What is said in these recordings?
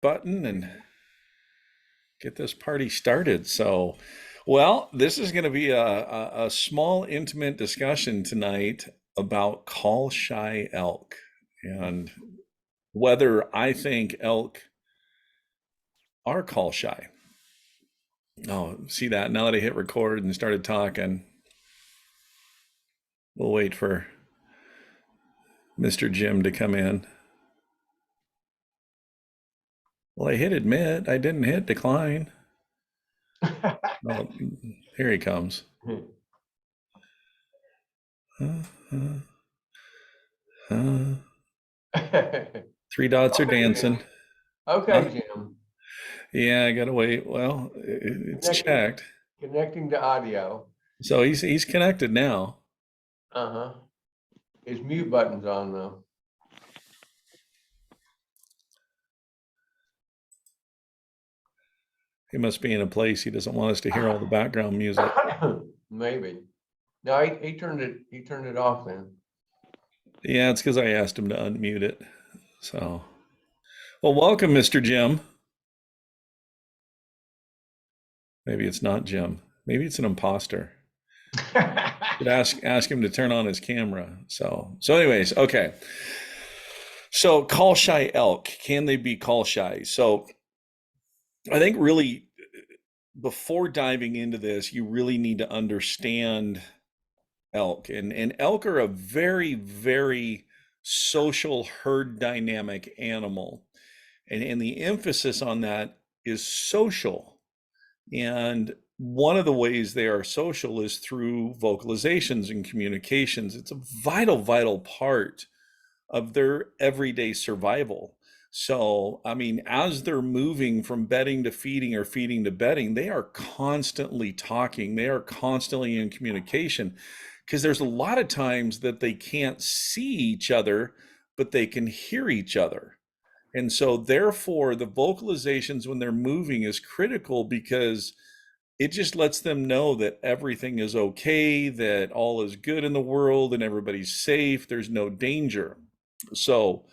button and get this party started. Well, this is going to be a small, intimate discussion tonight about call shy elk and whether I think elk are call shy. Oh, see that? Now that I hit record and started talking, we'll wait for Mr. Jim to come in. Well, I hit admit. I didn't hit decline. Oh, here he comes. Uh, uh, uh. Three dots are Okay, dancing. Jim. Huh? Okay, Jim. Yeah, I gotta wait. Well, it's Connecting, checked. connecting to audio. So he's connected now. Uh-huh. His mute button's on though. He must be in a place he doesn't want us to hear all the background music. Maybe. No, he turned it off then. Yeah, it's because I asked him to unmute it. So, well, welcome, Mr. Jim. Maybe it's not Jim. Maybe it's an imposter. Should ask him to turn on his camera. Anyways, okay. So, call shy elk. Can they be call shy? So, I think really before diving into this, you really need to understand elk. And elk are a very, very social herd dynamic animal. And the emphasis on that is social. And one of the ways they are social is through vocalizations and communications. It's a vital, vital part of their everyday survival. So, I mean, as they're moving from bedding to feeding or feeding to bedding, they are constantly talking, they are constantly in communication because there's a lot of times that they can't see each other, but they can hear each other. And so, therefore, the vocalizations when they're moving is critical because it just lets them know that everything is okay, that all is good in the world and everybody's safe, there's no danger. So,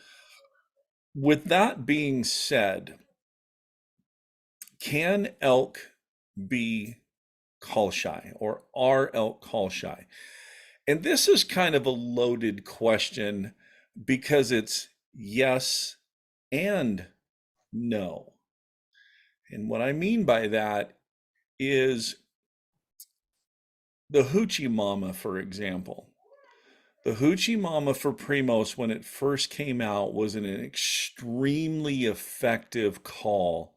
with that being said, can elk be call shy or are elk call shy? And this is kind of a loaded question because it's yes and no. And what I mean by that is the hoochie mama, for example. The hoochie mama for Primos, when it first came out, was an extremely effective call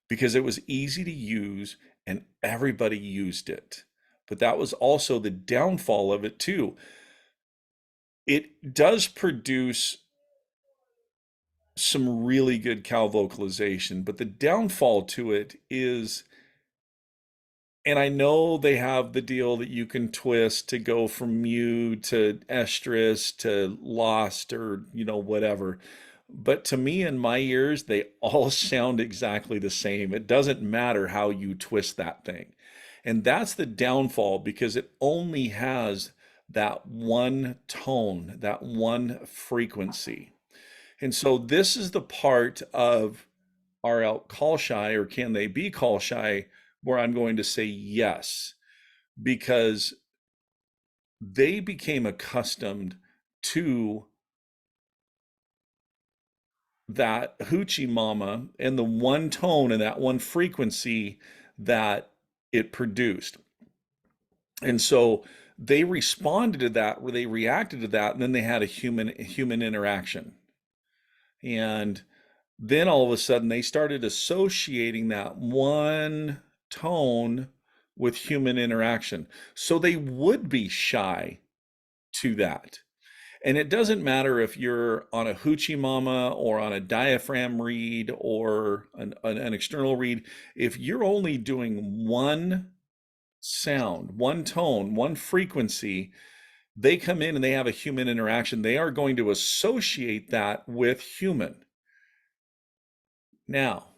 because it was easy to use and everybody used it. But that was also the downfall of it, too. It does produce some really good cow vocalization, but the downfall to it is, and I know they have the deal that you can twist to go from mu to estrus to lost or, whatever. But to me, in my ears, they all sound exactly the same. It doesn't matter how you twist that thing. And that's the downfall because it only has that one tone, that one frequency. And so this is the part of are elk call shy or can they be call shy where I'm going to say yes, because they became accustomed to that hoochie mama and the one tone and that one frequency that it produced. And so they responded to that, where they reacted to that, and then they had a human interaction. And then all of a sudden they started associating that one tone with human interaction. So they would be shy to that. And it doesn't matter if you're on a hoochie mama or on a diaphragm reed or an external reed. If you're only doing one sound, one tone, one frequency, they come in and they have a human interaction. They are going to associate that with human. Now,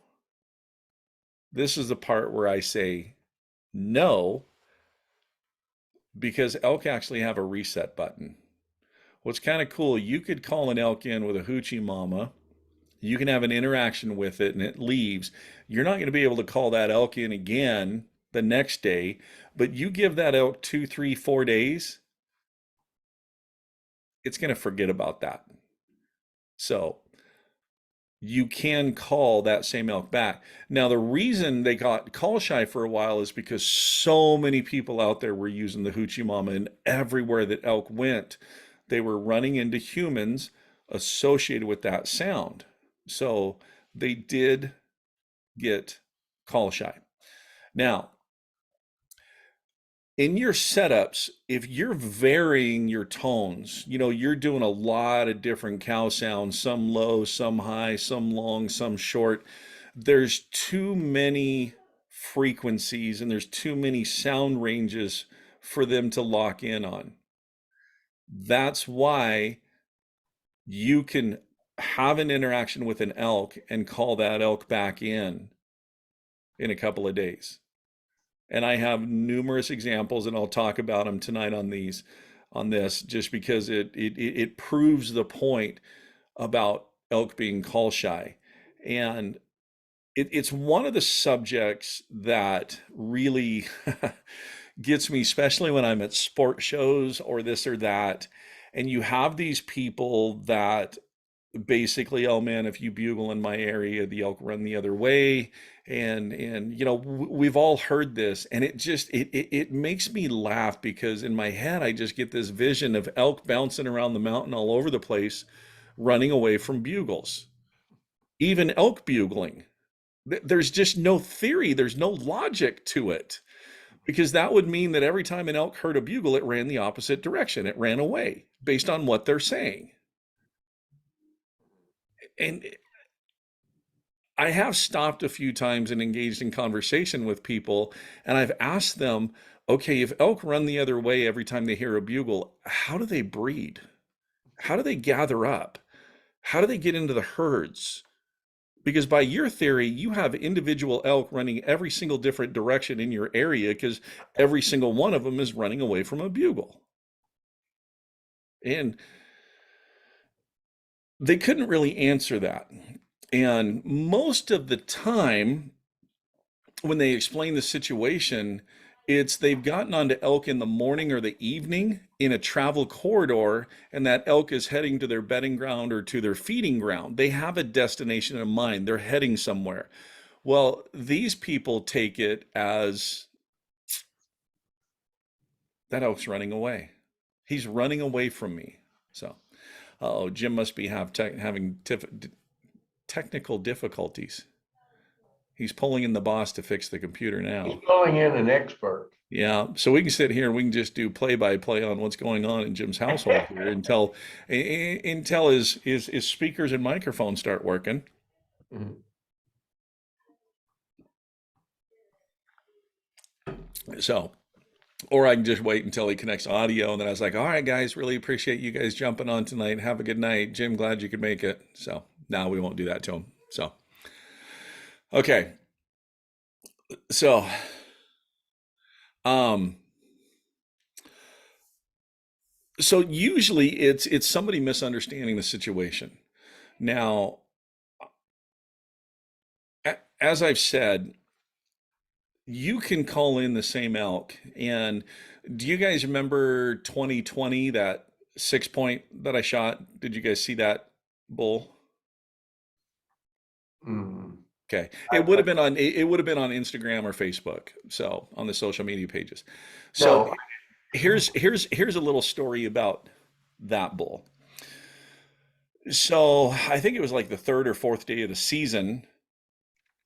this is the part where I say no, because elk actually have a reset button. What's kind of cool, you could call an elk in with a hoochie mama You can have an interaction with it and it leaves. You're not going to be able to call that elk in again the next day, but you give that elk 2, 3, 4 days, it's going to forget about that. So you can call that same elk back. Now, the reason they got call shy for a while is because so many people out there were using the hoochie mama, and everywhere that elk went, they were running into humans associated with that sound. So they did get call shy. Now, in your setups, if you're varying your tones, you're doing a lot of different cow sounds, some low, some high, some long, some short. There's too many frequencies and there's too many sound ranges for them to lock in on. That's why you can have an interaction with an elk and call that elk back in a couple of days. And I have numerous examples, and I'll talk about them tonight on this, just because it proves the point about elk being call shy. And it's one of the subjects that really gets me, especially when I'm at sport shows or this or that. And you have these people that basically, oh man, if you bugle in my area, the elk run the other way. And we've all heard this, and it makes me laugh, because in my head I just get this vision of elk bouncing around the mountain all over the place, running away from bugles, even elk bugling. There's just no theory, there's no logic to it, because that would mean that every time an elk heard a bugle, it ran the opposite direction, it ran away based on what they're saying. And I have stopped a few times and engaged in conversation with people, and I've asked them, okay, if elk run the other way every time they hear a bugle, how do they breed? How do they gather up? How do they get into the herds? Because by your theory, you have individual elk running every single different direction in your area, because every single one of them is running away from a bugle. And they couldn't really answer that. And most of the time, when they explain the situation, it's they've gotten onto elk in the morning or the evening in a travel corridor, and that elk is heading to their bedding ground or to their feeding ground. They have a destination in mind, they're heading somewhere. Well, these people take it as that elk's running away. He's running away from me. So, oh, Jim must be having technical difficulties. He's pulling in the boss to fix the computer He's now. calling in an expert. Yeah, so we can sit here and we can just do play by play on what's going on in Jim's household here until his speakers and microphones start working. Mhm. So, or I can just wait until he connects audio, and then I was like, all right, guys, really appreciate you guys jumping on tonight. Have a good night. Jim, glad you could make it. So now we won't do that to him. So, okay. So, um, so usually it's somebody misunderstanding the situation. Now, as I've said, you can call in the same elk. And do you guys remember 2020, that 6 point that I shot? Did you guys see that bull? Mm. Okay. I, I, It would have been on Instagram or Facebook, so on the social media pages. So no. here's a little story about that bull. So I think it was like the third or fourth day of the season.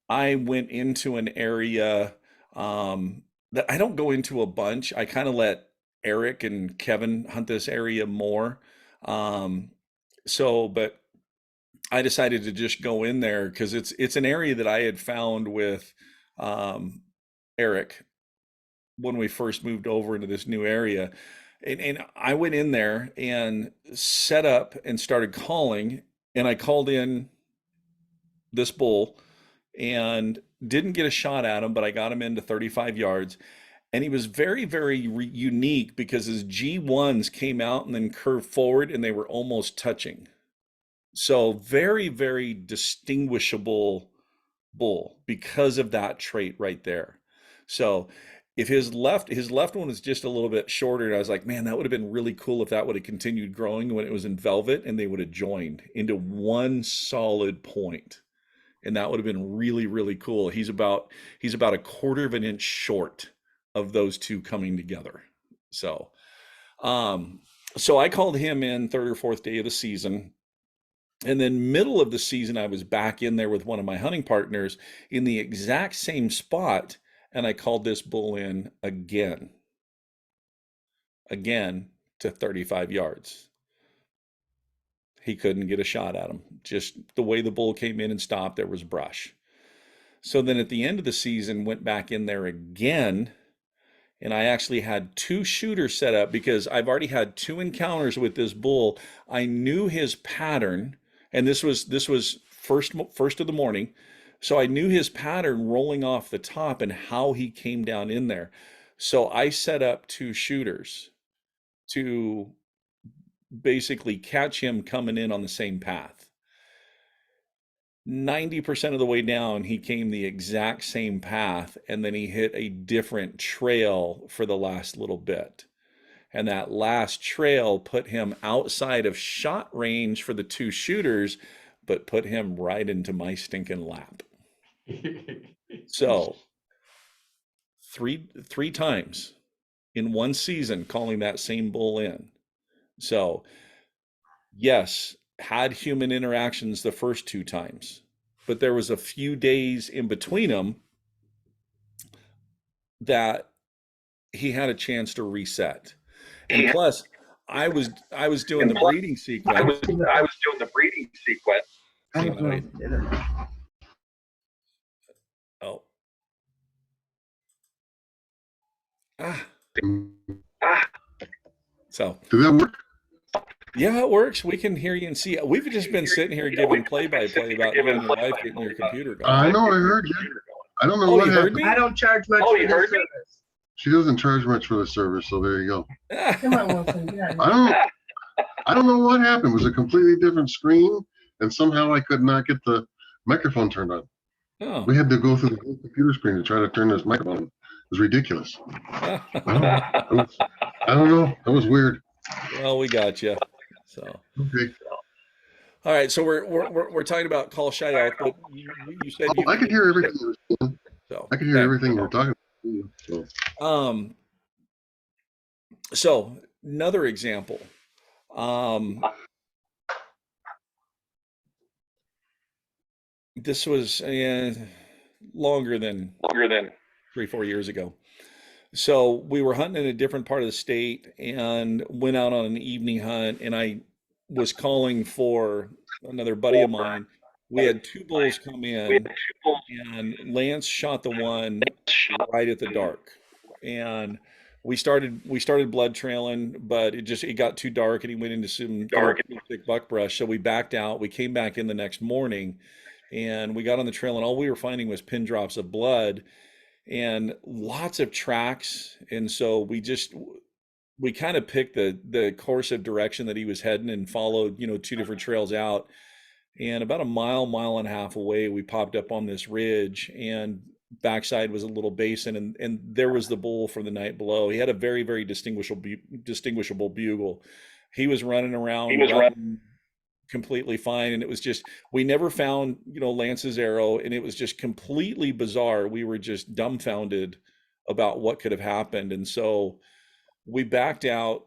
I went into an area that I don't go into a bunch. I kind of let Eric and Kevin hunt this area more. Um, but I decided to just go in there because it's an area that I had found with um, Eric when we first moved over into this new area. And I went in there and set up and started calling, and I called in this bull and didn't get a shot at him, but I got him into 35 yards. And he was very, very unique because his G1s came out and then curved forward and they were almost touching. So very, very distinguishable bull because of that trait right there. So if his left one was just a little bit shorter, and I was like, man, that would have been really cool if that would have continued growing when it was in velvet and they would have joined into one solid point. And that would have been really, really cool. He's about a quarter of an inch short of those two coming together. So um so I called him in third or fourth day of the season, and then middle of the season, I was back in there with one of my hunting partners in the exact same spot, and I called this bull in again to 35 yards. He couldn't get a shot at him. Just the way the bull came in and stopped, there was brush. So then at the end of the season, went back in there again, and I actually had two shooters set up because I've already had two encounters with this bull. I knew his pattern, and this was first of the morning, so I knew his pattern rolling off the top and how he came down in there. So I set up two shooters to basically catch him coming in on the same path. 90% of the way down, he came the exact same path, and then he hit a different trail for the last little bit. And that last trail put him outside of shot range for the two shooters, but put him right into my stinking lap. So three times in one season calling that same bull in. So yes, had human interactions the first two times, but there was a few days in between them that he had a chance to reset. And plus, I was doing the breeding sequence. Hang on, wait. Oh, ah. So Does that work? yeah, it works. We can hear you and see. We've just been sitting here giving play-by-play about you and your wife getting your computer going. I know, I heard you. I don't know Oh, what you heard happened. me? I don't charge much for this service. She doesn't charge much for the service, so there you go. Come on, Wilson. Yeah. I don't know what happened. It was a completely different screen, and somehow I could not get the microphone turned on. Oh. We had to go through the whole computer screen to try to turn this microphone on. It was ridiculous. I don't know. That was weird. Well, we got you. So, Okay. all right. So we're talking about call shy elk, but you said Oh, I could hear everything. So I could hear okay. everything you were talking about. So another example. This was longer than 3-4 years ago. So we were hunting in a different part of the state and went out on an evening hunt, and I was calling for another buddy of mine. We had two bulls come in, and Lance shot the one right at the dark. And we started blood trailing, but it got too dark and he went into some pretty thick buckbrush. So we backed out. We came back in the next morning and we got on the trail, and all we were finding was pin drops of blood and lots of tracks. And so we kind of picked the course of direction that he was heading and followed, two different trails out. And about a mile and a half away, we popped up on this ridge, and backside was a little basin, and there was the bull from the night below. He had a very, very distinguishable bugle. He was running around, running completely fine, and it was just we never found, Lance's arrow, and it was just completely bizarre. We were just dumbfounded about what could have happened, and so we backed out.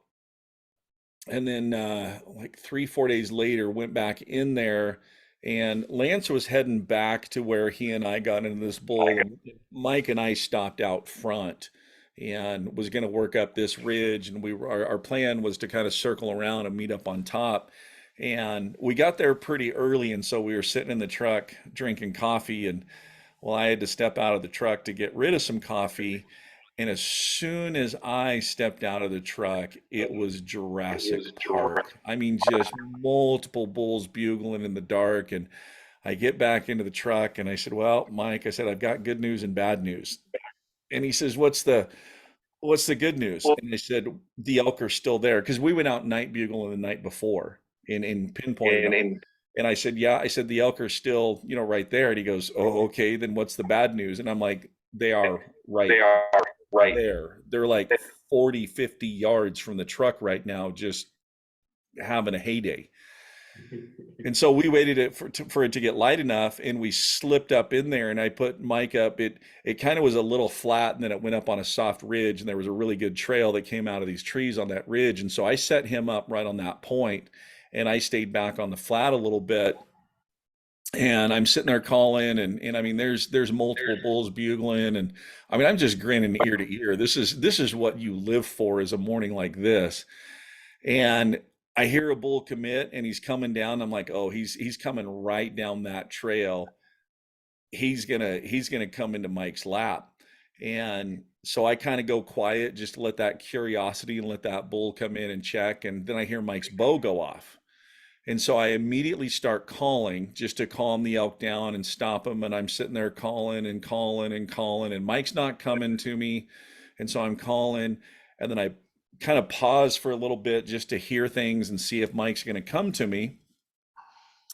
And then like 3-4 days later went back in there, and Lance was heading back to where he and I got into this bull, and Mike and I stopped out front and was going to work up this ridge, and our plan was to kind of circle around and meet up on top. And we got there pretty early, and so we were sitting in the truck drinking coffee, and well, I had to step out of the truck to get rid of some coffee. And as soon as I stepped out of the truck, it was Jurassic Park. I mean, just multiple bulls bugling in the dark. And I get back into the truck and I said, "Well, Mike," I said, "I've got good news and bad news." And he says, "What's the good news?" And I said, "The elk are still there." Because we went out night bugling the night before in pinpointing them. And I said, yeah, I said, the elk are still, right there. And he goes, oh, okay, then what's the bad news? And I'm like, they are right there. They're like 40, 50 yards from the truck right now, just having a heyday. And so we waited for it to get light enough, and we slipped up in there, and I put Mike up. It kind of was a little flat, and then it went up on a soft ridge, and there was a really good trail that came out of these trees on that ridge. And so I set him up right on that point, and I stayed back on the flat a little bit. And I'm sitting there calling, and I mean, there's multiple bulls bugling, and I mean, I'm just grinning ear to ear. This is what you live for, is a morning like this. And I hear a bull commit, and he's coming down. I'm like, oh, he's coming right down that trail. He's gonna come into Mike's lap. And so I kind of go quiet just to let that curiosity and let that bull come in and check. And then I hear Mike's bow go off. And so I immediately start calling just to calm the elk down and stop him. And I'm sitting there calling and calling and calling, and Mike's not coming to me. And so I'm calling, and then I kind of pause for a little bit just to hear things and see if Mike's going to come to me.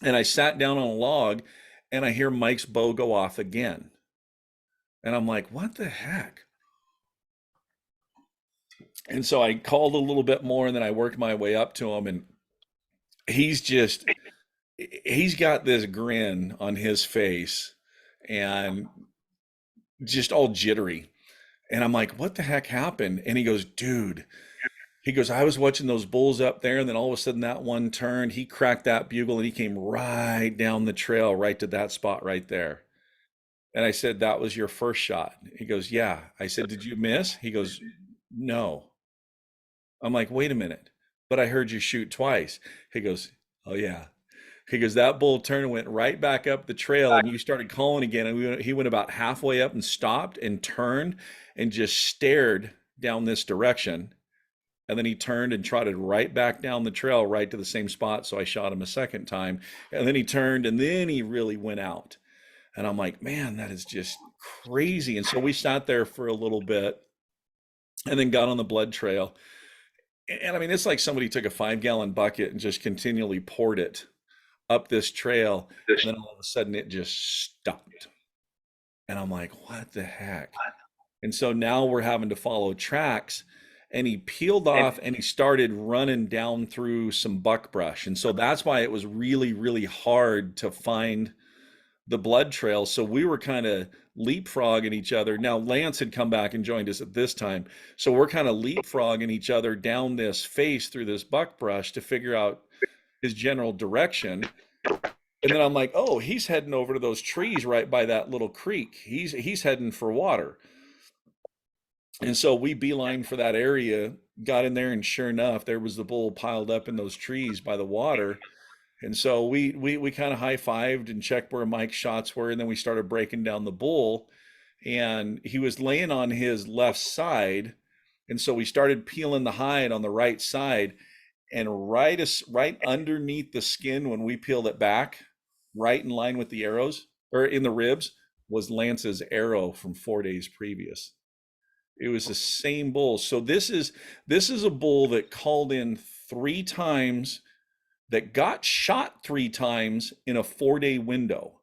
And I sat down on a log, and I hear Mike's bow go off again. And I'm like, what the heck? And so I called a little bit more, and then I worked my way up to him, and he's got this grin on his face and just all jittery. And I'm like, what the heck happened? And he goes, dude, I was watching those bulls up there, and then all of a sudden that one turned, he cracked that bugle, and he came right down the trail, right to that spot right there. And I said, that was your first shot? He goes, yeah. I said, did you miss? He goes, no. I'm like, wait a minute, but I heard you shoot twice. He goes, oh yeah. He goes, that bull turned and went right back up the trail, and you started calling again. And he went about halfway up and stopped and turned and just stared down this direction. And then he turned and trotted right back down the trail, right to the same spot. So I shot him a second time. And then he turned, and then he really went out. And I'm like, man, that is just crazy. And so we sat there for a little bit and then got on the blood trail. And I mean, it's like somebody took a 5-gallon bucket and just continually poured it up this trail. And then all of a sudden it just stopped. And I'm like, what the heck? And so now we're having to follow tracks. And he peeled off, and he started running down through some buckbrush. And so that's why it was really, really hard to find the blood trail. So we were kind of leapfrogging each other. Now Lance had come back and joined us at this time. So we're kind of leapfrogging each other down this face through this buckbrush to figure out his general direction. And then I'm like, oh, he's heading over to those trees right by that little creek. He's heading for water. And so we beeline for that area, got in there, and sure enough, there was the bull piled up in those trees by the water. And so we kind of high-fived and checked where Mike's shots were, and then we started breaking down the bull, and he was laying on his left side. And so we started peeling the hide on the right side, and right underneath the skin, when we peeled it back, right in line with the arrows, or in the ribs, was Lance's arrow from 4 days previous. It was the same bull. So this is a bull that called in 3 times, that got shot 3 times in a 4-day window.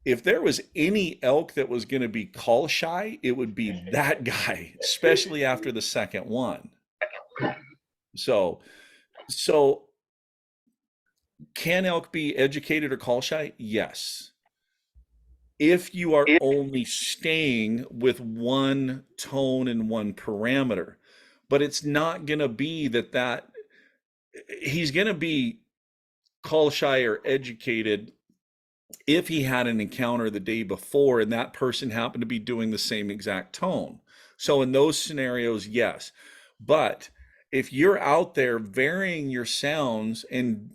If there was any elk that was going to be call shy, it would be that guy, especially after the second one. So can elk be educated or call shy? Yes. If you are only staying with one tone and one parameter. But it's not going to be that he's going to be call shy or educated if he had an encounter the day before and that person happened to be doing the same exact tone. So in those scenarios, yes. But if you're out there varying your sounds and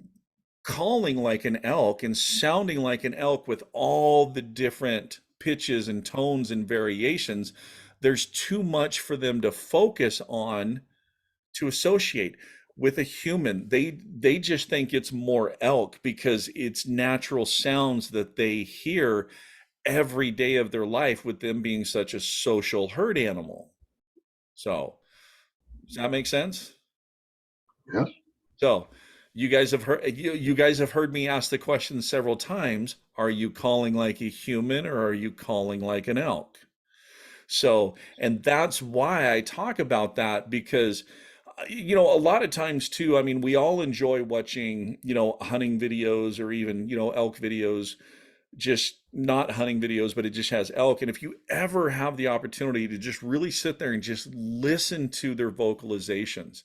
calling like an elk and sounding like an elk with all the different pitches and tones and variations, there's too much for them to focus on to associate with a human. They just think it's more elk because it's natural sounds that they hear every day of their life, with them being such a social herd animal. So does that make sense? Yes. So you guys have heard me ask the question several times. Are you calling like a human or are you calling like an elk? So, and that's why I talk about that because, a lot of times too, I mean, we all enjoy watching, hunting videos or even, elk videos, just not hunting videos, but it just has elk. And if you ever have the opportunity to just really sit there and just listen to their vocalizations,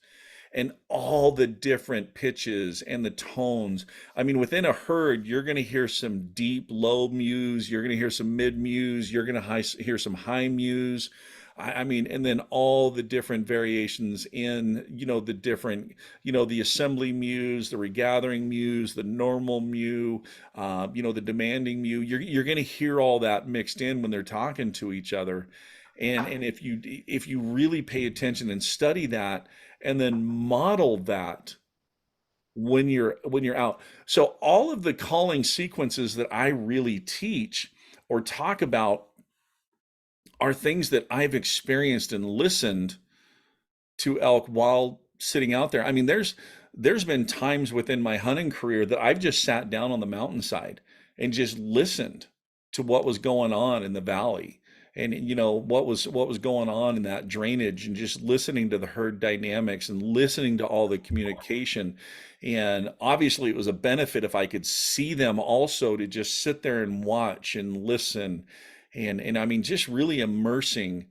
and all the different pitches and the tones. I mean, within a herd, you're going to hear some deep low mews, you're going to hear some mid mews, you're going to hear some high mews. I mean, and then all the different variations in, the different, the assembly mews, the regathering mews, the normal mew, the demanding mew. You're going to hear all that mixed in when they're talking to each other. And if you really pay attention and study that, and then model that when you're out. So all of the calling sequences that I really teach or talk about are things that I've experienced and listened to elk while sitting out there. I mean, there's been times within my hunting career that I've just sat down on the mountainside and just listened to what was going on in the valley and what was going on in that drainage and just listening to the herd dynamics and listening to all the communication. And obviously it was a benefit if I could see them also to just sit there and watch and listen and I mean just really immersing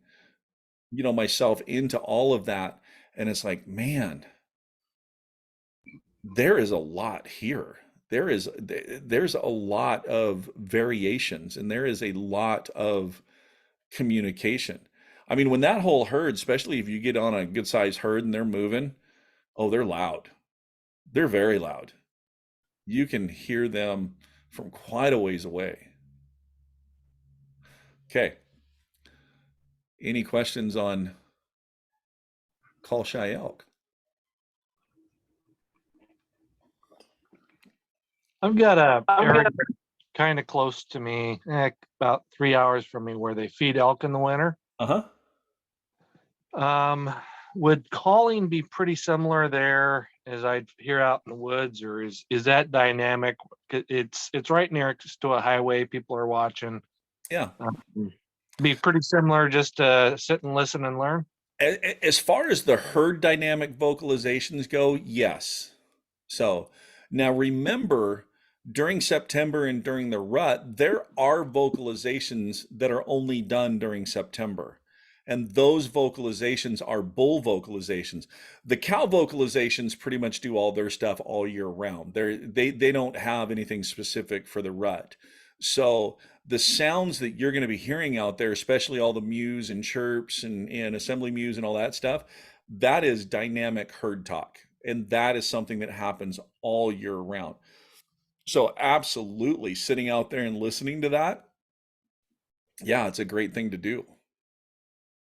myself into all of that. And it's like, man, there is a lot here. There's a lot of variations and there is a lot of communication. I mean, when that whole herd, especially if you get on a good sized herd and they're moving, oh, they're loud. They're very loud. You can hear them from quite a ways away. Okay. Any questions on call shy elk? I've got a area kind of close to me, about 3 hours from me, where they feed elk in the winter. Uh-huh. Would calling be pretty similar there as I'd hear out in the woods, or is that dynamic? It's right next to a highway. People are watching. Yeah. Be pretty similar, just to sit and listen and learn. As far as the herd dynamic vocalizations go, yes. So now remember, during September and during the rut, there are vocalizations that are only done during September. And those vocalizations are bull vocalizations. The cow vocalizations pretty much do all their stuff all year round. They don't have anything specific for the rut. So the sounds that you're going to be hearing out there, especially all the mews and chirps and assembly mews and all that stuff, that is dynamic herd talk. And that is something that happens all year round. So absolutely sitting out there and listening to that, yeah, it's a great thing to do.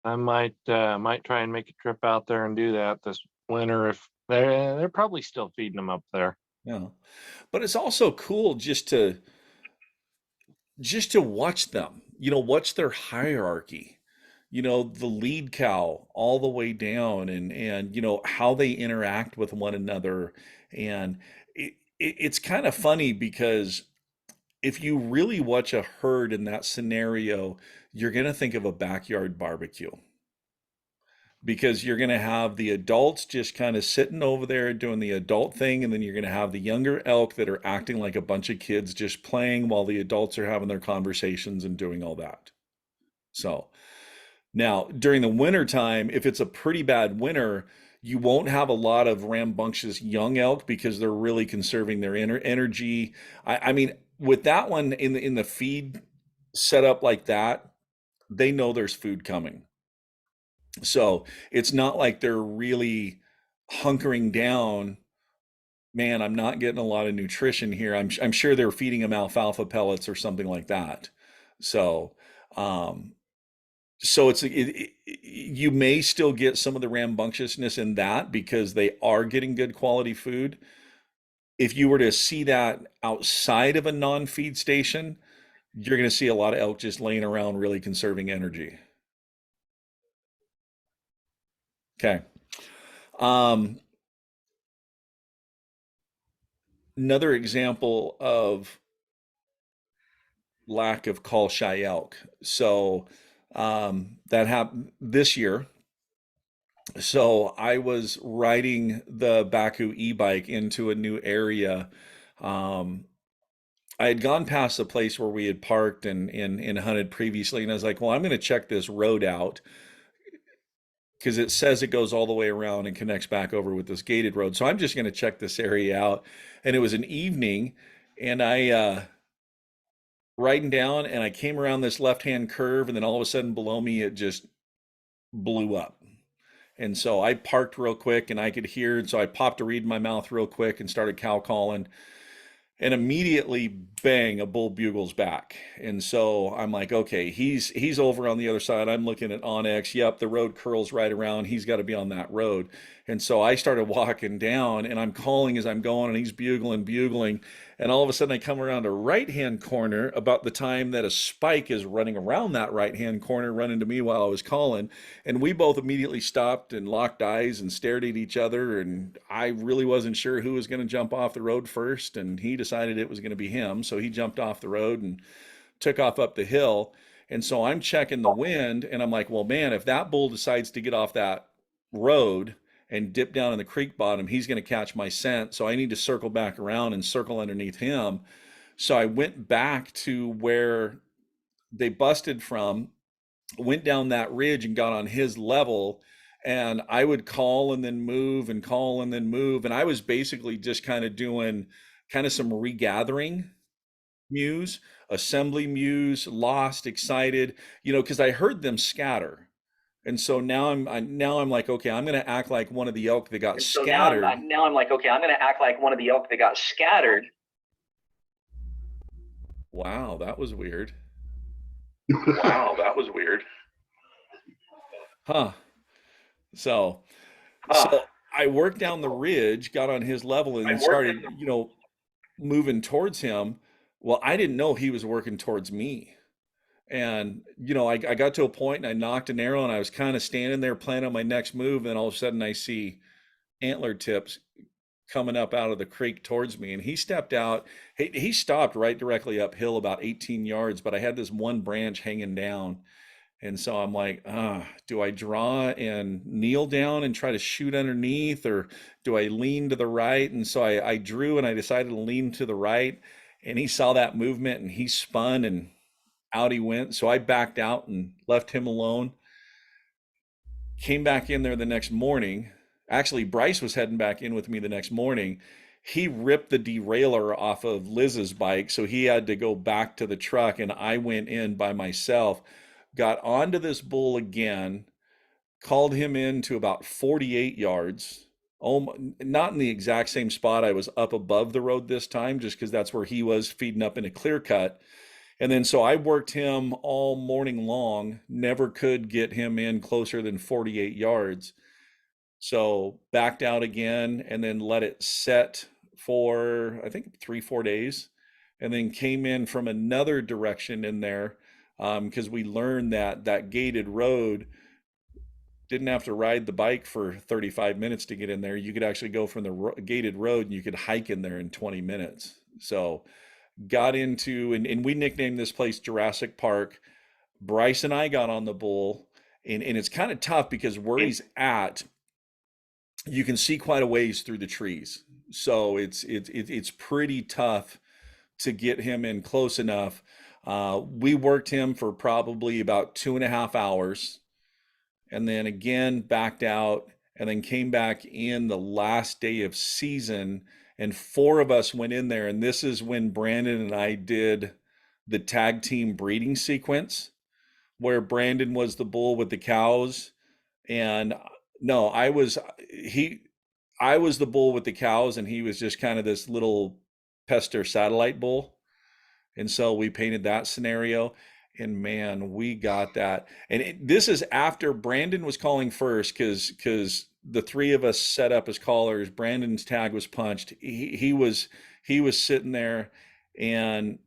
I might try and make a trip out there and do that this winter. If they're probably still feeding them up there. Yeah. But it's also cool just to watch them, watch their hierarchy, the lead cow all the way down and how they interact with one another. And it's kind of funny because if you really watch a herd in that scenario, you're going to think of a backyard barbecue because you're going to have the adults just kind of sitting over there doing the adult thing. And then you're going to have the younger elk that are acting like a bunch of kids just playing while the adults are having their conversations and doing all that. So now during the winter time, if it's a pretty bad winter, you won't have a lot of rambunctious young elk because they're really conserving their energy. I mean, with that one in the feed set up like that, they know there's food coming. So it's not like they're really hunkering down. Man, I'm not getting a lot of nutrition here. I'm sure they're feeding them alfalfa pellets or something like that. So, um, you may still get some of the rambunctiousness in that because they are getting good quality food. If you were to see that outside of a non-feed station, you're going to see a lot of elk just laying around really conserving energy. Okay. Um, another example of lack of call shy elk. So that happened this year. So I was riding the Baku e-bike into a new area. Um, I had gone past the place where we had parked and hunted previously, and I was like, well, I'm going to check this road out because it says it goes all the way around and connects back over with this gated road. So I'm just going to check this area out. And it was an evening, and I riding down, and I came around this left-hand curve, and then all of a sudden below me it just blew up. And so I parked real quick, and I could hear, and so I popped a reed in my mouth real quick and started cow calling. And immediately, bang, a bull bugles back. And so I'm like, okay, he's over on the other side. I'm looking at Onyx. Yep, the road curls right around. He's got to be on that road. And so I started walking down, and I'm calling as I'm going, and he's bugling, bugling. And all of a sudden I come around a right-hand corner about the time that a spike is running around that right-hand corner, running to me while I was calling. And we both immediately stopped and locked eyes and stared at each other. And I really wasn't sure who was going to jump off the road first. And he decided it was going to be him. So he jumped off the road and took off up the hill. And so I'm checking the wind, and I'm like, well, man, if that bull decides to get off that road and dip down in the creek bottom, he's going to catch my scent. So I need to circle back around and circle underneath him. So I went back to where they busted from, went down that ridge and got on his level. And I would call and then move and call and then move. And I was basically just kind of doing kind of some regathering mews, assembly mews, lost, excited, because I heard them scatter. And so now I'm like, okay, I'm going to act like one of the elk that got And so now scattered. I'm like, okay, I'm going to act like one of the elk that got scattered. Wow, that was weird. Wow, that was weird. Huh. So I worked down the ridge, got on his level, and then started, moving towards him. Well, I didn't know he was working towards me. And, I got to a point and I knocked an arrow, and I was kind of standing there planning on my next move. And all of a sudden I see antler tips coming up out of the creek towards me. And he stepped out. He stopped right directly uphill about 18 yards, but I had this one branch hanging down. And so I'm like, do I draw and kneel down and try to shoot underneath, or do I lean to the right? And so I drew, and I decided to lean to the right. And he saw that movement, and he spun and out he went. So I backed out and left him alone. Came back in there the next morning. Actually, Bryce was heading back in with me the next morning. He ripped the derailleur off of Liz's bike, so he had to go back to the truck, and I went in by myself, got onto this bull again, called him in to about 48 yards. Oh, not in the exact same spot. I was up above the road this time, just because that's where he was feeding up in a clear cut. And then so I worked him all morning long, never could get him in closer than 48 yards. So backed out again, and then let it set for, I think, 3-4 days, and then came in from another direction in there, because we learned that that gated road didn't have to ride the bike for 35 minutes to get in there. You could actually go from the gated road, and you could hike in there in 20 minutes. So got into, and we nicknamed this place Jurassic Park. Bryce and I got on the bull, and it's kind of tough because where he's at, you can see quite a ways through the trees. So it's pretty tough to get him in close enough. We worked him for probably about 2.5 hours, and then again backed out, and then came back in the last day of season, and four of us went in there. And this is when Brandon and I did the tag team breeding sequence, where Brandon was the bull with the cows, and no, I was the bull with the cows, and he was just kind of this little pester satellite bull. And so we painted that scenario, and man, we got that. And this is after Brandon was calling first, because the three of us set up as callers. Brandon's tag was punched. He was sitting there, and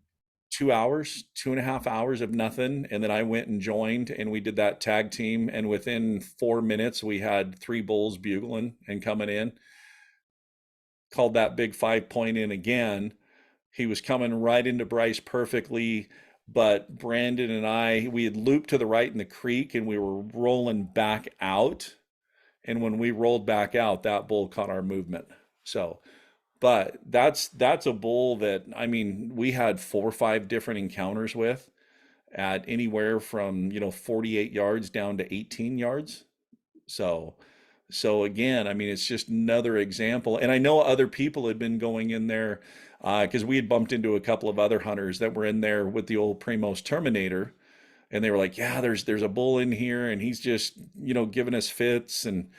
2 hours, 2.5 hours of nothing. And then I went and joined, and we did that tag team. And within 4 minutes, we had three bulls bugling and coming in. called that big 5 point in again. He was coming right into Bryce perfectly, but Brandon and we had looped to the right in the creek and we were rolling back out. And when we rolled back out, that bull caught our movement. So, but that's a bull that, I mean, we had 4 or 5 different encounters with at anywhere from, 48 yards down to 18 yards. So, so again, I mean, it's just another example. And I know other people had been going in there because we had bumped into a couple of other hunters that were in there with the old Primos Terminator, and they were like, "Yeah, there's a bull in here, and he's just giving us fits." And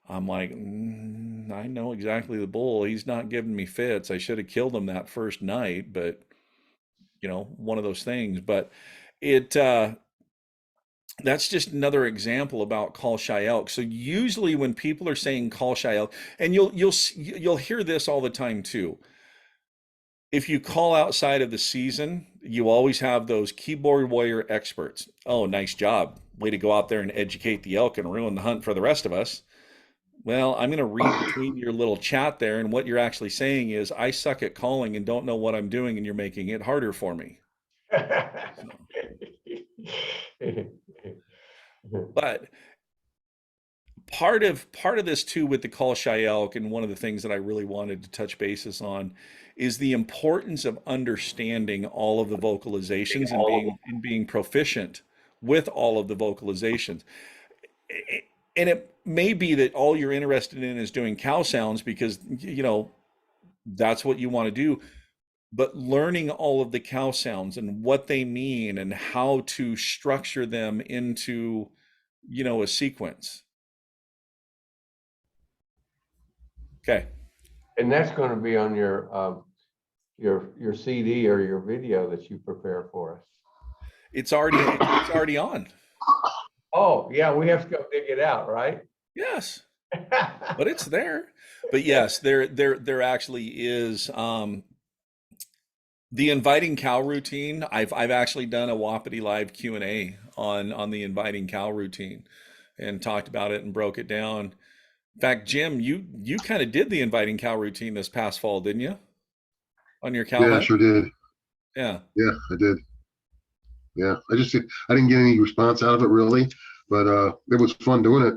I'm like, I know exactly the bull. He's not giving me fits. I should have killed him that first night, but one of those things. But it that's just another example about call shy elk. So usually when people are saying call shy elk, and you'll hear this all the time too. If you call outside of the season, you always have those keyboard warrior experts. Oh, nice job. Way to go out there and educate the elk and ruin the hunt for the rest of us. Well, I'm going to read between your little chat there, and what you're actually saying is, I suck at calling and don't know what I'm doing, and you're making it harder for me. So, but part of this too with the call shy elk, and one of the things that I really wanted to touch bases on, is the importance of understanding all of the vocalizations and being proficient with all of the vocalizations. And it may be that all you're interested in is doing cow sounds because that's what you want to do, but learning all of the cow sounds and what they mean and how to structure them into a sequence. Okay. And that's going to be on your CD or your video that you prepare for us. It's already on. Oh, yeah, we have to go dig it out, right? Yes, but it's there. But yes, there actually is the inviting cow routine. I've actually done a Wapiti live Q&A on the inviting cow routine and talked about it and broke it down. In fact, Jim, you kind of did the inviting cow routine this past fall, didn't you? On your cow Yeah, I hunt? sure did. Yeah. Yeah, I did. Yeah, I didn't get any response out of it really, but it was fun doing it.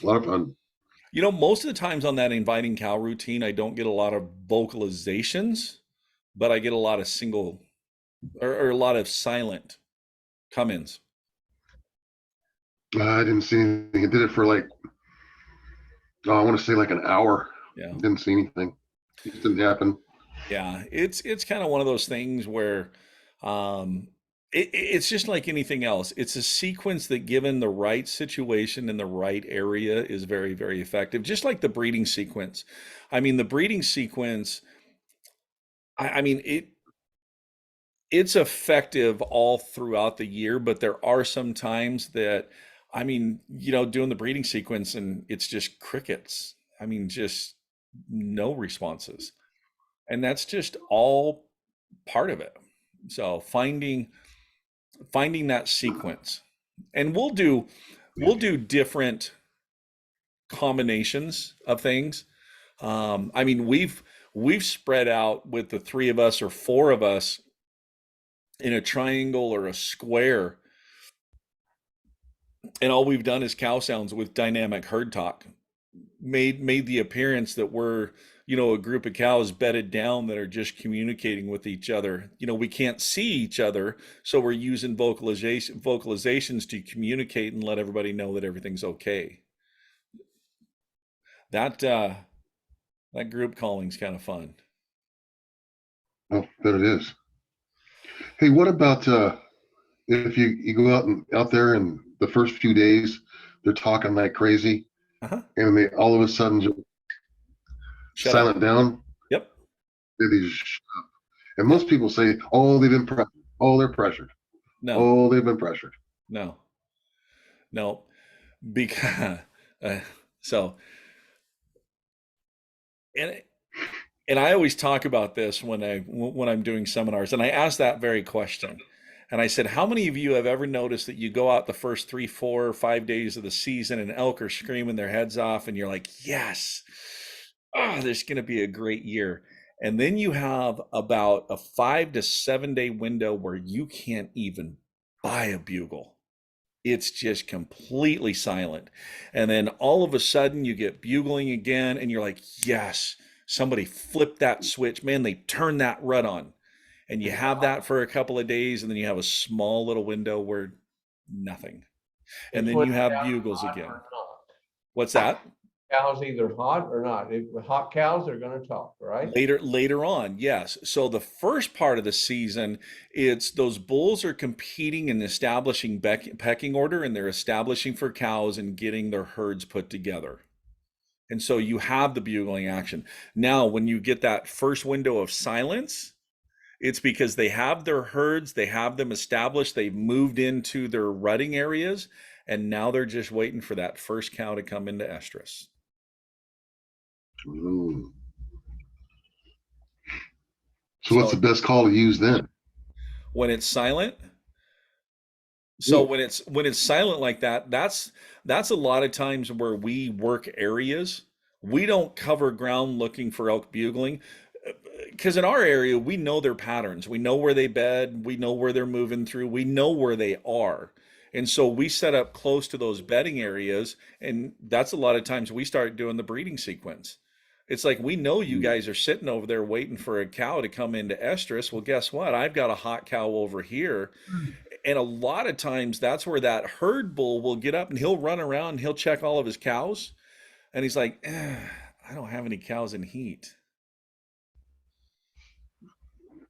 A lot of fun. Most of the times on that inviting cow routine, I don't get a lot of vocalizations, but I get a lot of single or a lot of silent come-ins. I didn't see anything. I did it for I want to say like an hour. Yeah. Didn't see anything. It just didn't happen. Yeah, it's kind of one of those things where it's just like anything else. It's a sequence that, given the right situation in the right area, is very, very effective. Just like the breeding sequence. I mean, the breeding sequence, I mean, it's effective all throughout the year, but there are some times that, I mean, doing the breeding sequence and it's just crickets. I mean, just no responses. And that's just all part of it. So finding that sequence, and we'll do different combinations of things. I mean, we've spread out with the 3 of us or 4 of us in a triangle or a square, and all we've done is cow sounds with dynamic herd talk. Made the appearance that we're a group of cows bedded down that are just communicating with each other. We can't see each other, so we're using vocalizations to communicate and let everybody know that everything's okay. That group calling's kind of fun. Oh, bet it is. Hey, what about if you go out there and the first few days they're talking like crazy, and they all of a sudden just Shut silent up. down? Yep. They just shut up. And most people say, "Oh, they've been pressured. Oh, they're pressured. No. Oh, they've been pressured." No. Because so, and I always talk about this when I'm doing seminars, and I ask that very question. And I said, how many of you have ever noticed that you go out the first 3, 4, or 5 days of the season and elk are screaming their heads off, and you're like, yes, oh, this is going to be a great year. And then you have about a 5 to 7 day window where you can't even buy a bugle. It's just completely silent. And then all of a sudden you get bugling again and you're like, yes, somebody flipped that switch. Man, they turned that rut on. And you have that for a couple of days, and then you have a small little window where nothing. And It's then when you the have cow's bugles hot again. or not. What's that? Cows either hot or not. If hot cows are going to talk, right? Later on, yes. So the first part of the season, it's those bulls are competing and establishing pecking order, and they're establishing for cows and getting their herds put together. And so you have the bugling action. Now, when you get that first window of silence, it's because they have their herds, they have them established, they've moved into their rutting areas, and now they're just waiting for that first cow to come into estrus. Mm. So what's the So best call to use then? when it's silent, so Ooh. when it's silent like that, that's a lot of times where we work areas. We don't cover ground looking for elk bugling because in our area we know their patterns. We know where they bed, we know where they're moving through, we know where they are. And so we set up close to those bedding areas, and that's a lot of times we start doing the breeding sequence. It's like we know you guys are sitting over there waiting for a cow to come into estrus. Well, guess what? I've got a hot cow over here. And a lot of times that's where that herd bull will get up and he'll run around and he'll check all of his cows. And he's like, I don't have any cows in heat.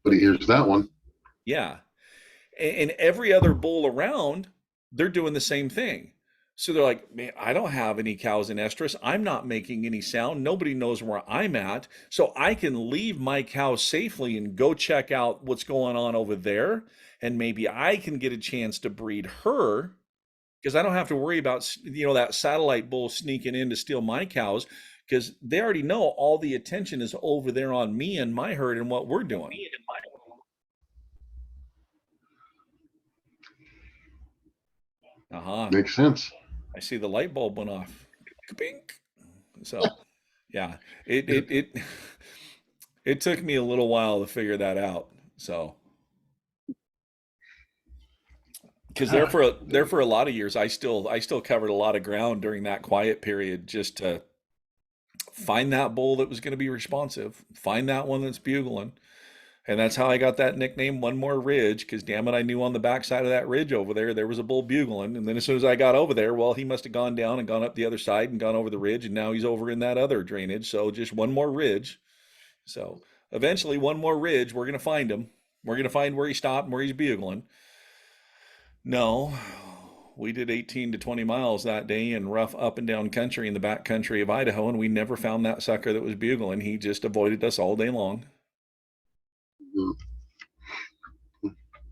But here's that one. Yeah. And every other bull around, they're doing the same thing. So they're like, man, I don't have any cows in estrus. I'm not making any sound. Nobody knows where I'm at. So I can leave my cows safely and go check out what's going on over there. And maybe I can get a chance to breed her because I don't have to worry about, that satellite bull sneaking in to steal my cows because they already know all the attention is over there on me and my herd and what we're doing. Uh-huh. Makes sense. I see the light bulb went off. Bink. So, yeah, it it took me a little while to figure that out. So, because there for a lot of years, I still covered a lot of ground during that quiet period just to find that bull that was going to be responsive, find that one that's bugling, and that's how I got that nickname, One More Ridge, because damn it, I knew on the backside of that ridge over there was a bull bugling. And then as soon as I got over there, well, he must have gone down and gone up the other side and gone over the ridge, and now he's over in that other drainage. So just one more ridge. So eventually, one more ridge, we're gonna find him. We're gonna find where he stopped and where he's bugling. No, we did 18 to 20 miles that day in rough up and down country in the back country of Idaho, and we never found that sucker that was bugling. He just avoided us all day long. Mm.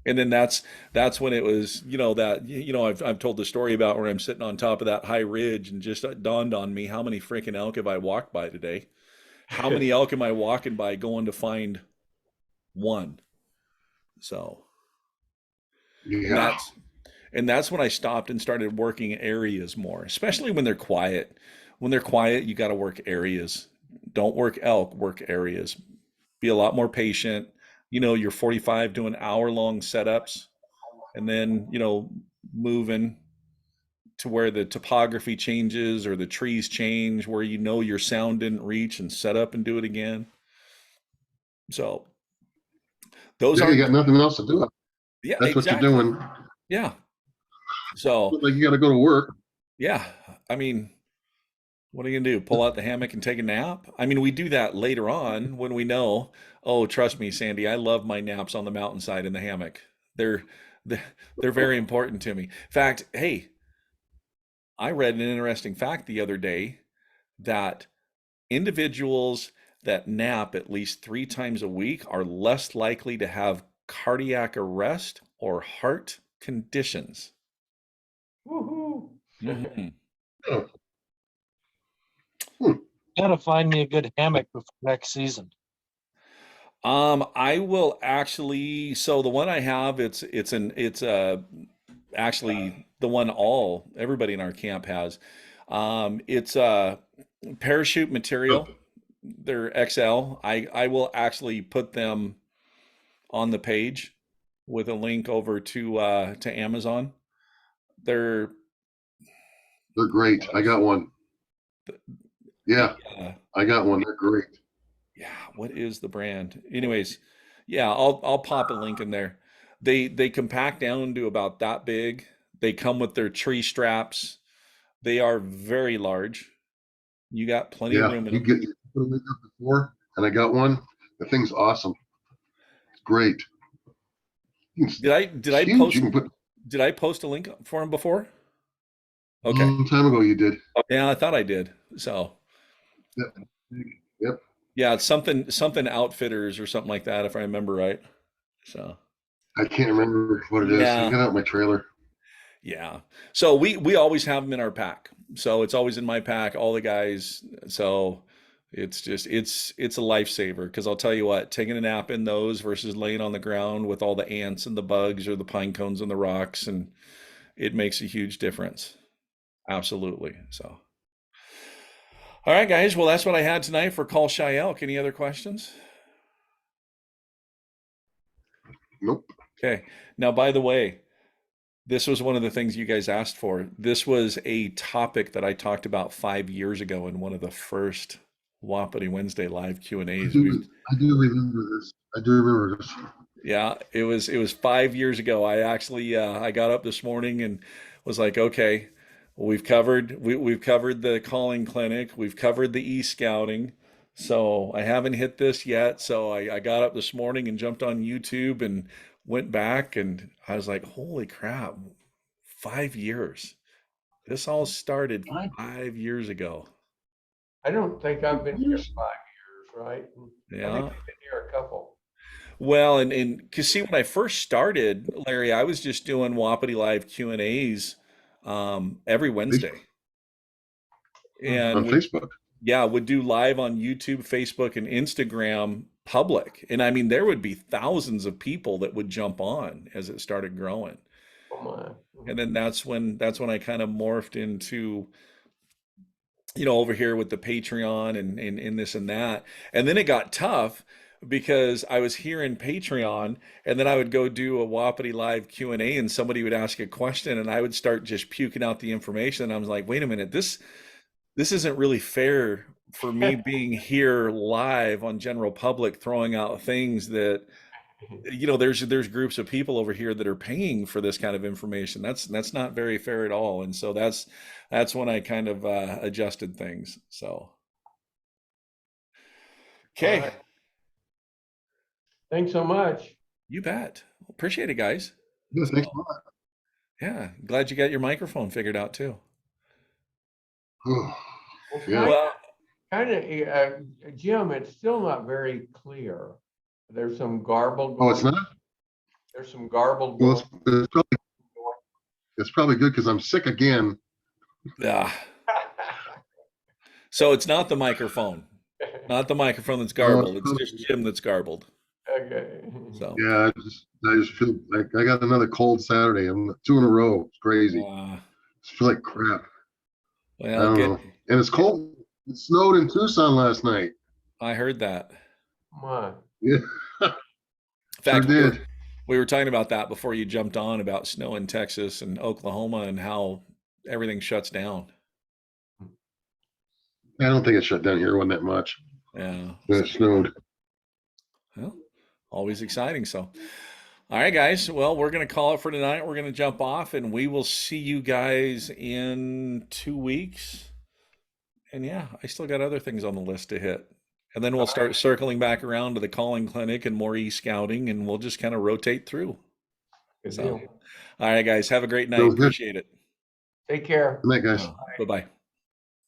And then that's when it was, I've told the story about where I'm sitting on top of that high ridge and just dawned on me how many freaking elk have I walked by today? How many elk am I walking by going to find one? So, and Yeah. that's when I stopped and started working areas more, especially when they're quiet. When they're quiet, you got to work areas. Don't work elk, work areas. Be a lot more patient. You're 45 doing hour-long setups and then, moving to where the topography changes or the trees change, where your sound didn't reach and set up and do it again. So those Yeah, you aren't, got nothing else to do. yeah, That's what you're exactly. doing. Yeah. So, Like you got to go to work. yeah, I mean, what are you gonna do? Pull out the hammock and take a nap? I mean, we do that later on when we know, oh, trust me, Sandy, I love my naps on the mountainside in the hammock. They're they're, they're very important to me. In fact, hey, I read an interesting fact the other day that individuals that nap at least 3 times a week are less likely to have cardiac arrest or heart conditions. Woohoo! Mhm. Oh. Hmm. Gotta find me a good hammock before next season. I will actually. So the one I have, it's actually the one everybody in our camp has. It's parachute material. they're XL. I will actually put them on the page with a link over to Amazon. They're They're great. I got one. Yeah, uh, I got one. They're great. yeah, what is the brand? Anyways, yeah, I'll pop a link in there. They compact down to about that big. They come with their tree straps. They are very large. You got plenty of Yeah, room in you them. get you put a link up before, and I got one. The thing's awesome. It's great. Did It's I huge. You post can put a link for them before? a Okay. long time ago. You did. Yeah, I thought I did. So Yep. Yep. yeah, it's something outfitters or something like that, if I remember right. So I can't remember what it is. I yeah, got out my trailer. yeah. So we always have them in our pack. So it's always in my pack, all the guys. So it's just it's a lifesaver because I'll tell you what, taking a nap in those versus laying on the ground with all the ants and the bugs or the pine cones and the rocks, and it makes a huge difference. Absolutely. So all right, guys. Well, that's what I had tonight for Call Shy Elk. Any other questions? Nope. Okay. Now, by the way, this was one of the things you guys asked for. This was a topic that I talked about 5 years ago in one of the first Wapiti Wednesday live Q and I A's. We've do. I do remember this. I do remember this. Yeah, it was 5 years ago. I actually I got up this morning and was like, okay, we've covered the calling clinic, we've covered the e-scouting. So I haven't hit this yet. So I got up this morning and jumped on YouTube and went back and I was like, holy crap, 5 years. This all started I 5 years ago. I don't think I've been here Years. 5 years, right? I think Yeah. I've been here a couple. Well, and because see, when I first started, Larry, I was just doing Wapiti Live Q and A's every Wednesday, On and Facebook. would do live on YouTube, Facebook, and Instagram public. And I mean, there would be thousands of people that would jump on as it started growing. Oh my. And then that's when I kind of morphed into over here with the Patreon and this and that. And then it got tough because I was here in Patreon and then I would go do a Wapiti live Q&A and somebody would ask a question and I would start just puking out the information. And I was like, wait a minute, this isn't really fair for me being here live on general public throwing out things that there's groups of people over here that are paying for this kind of information. That's not very fair at all. And so that's when I kind of adjusted things. So All okay, right. Thanks so much. you bet. Appreciate it, guys. Yeah, thanks So, a lot. yeah, glad you got your microphone figured out too. Oh, Well, yeah. Well, Jim, it's still not very clear. There's some garbled. Oh, it's not? There's some garbled. Well, it's probably good because I'm sick again. yeah. So it's not the microphone, not the microphone that's garbled. It's just Jim that's garbled. Okay. So Yeah, I just feel like I got another cold Saturday. I'm 2 in a row. It's crazy. uh, I feel like crap. I well, don't know. And it's cold. It snowed in Tucson last night. I heard that. My. Yeah, In sure fact, did. we were talking about that before you jumped on about snow in Texas and Oklahoma and how everything shuts down. I don't think it shut down here. It wasn't that much. Yeah. It snowed. Well, always exciting. So, all right, guys. Well, we're going to call it for tonight. We're going to jump off and we will see you guys in 2 weeks. And yeah, I still got other things on the list to hit. And then we'll start circling back around to the calling clinic and more e-scouting and we'll just kind of rotate through. Good So, deal. all right, guys. Have a great night. Sounds good. Appreciate it. Take care. Good night, guys. Bye-bye.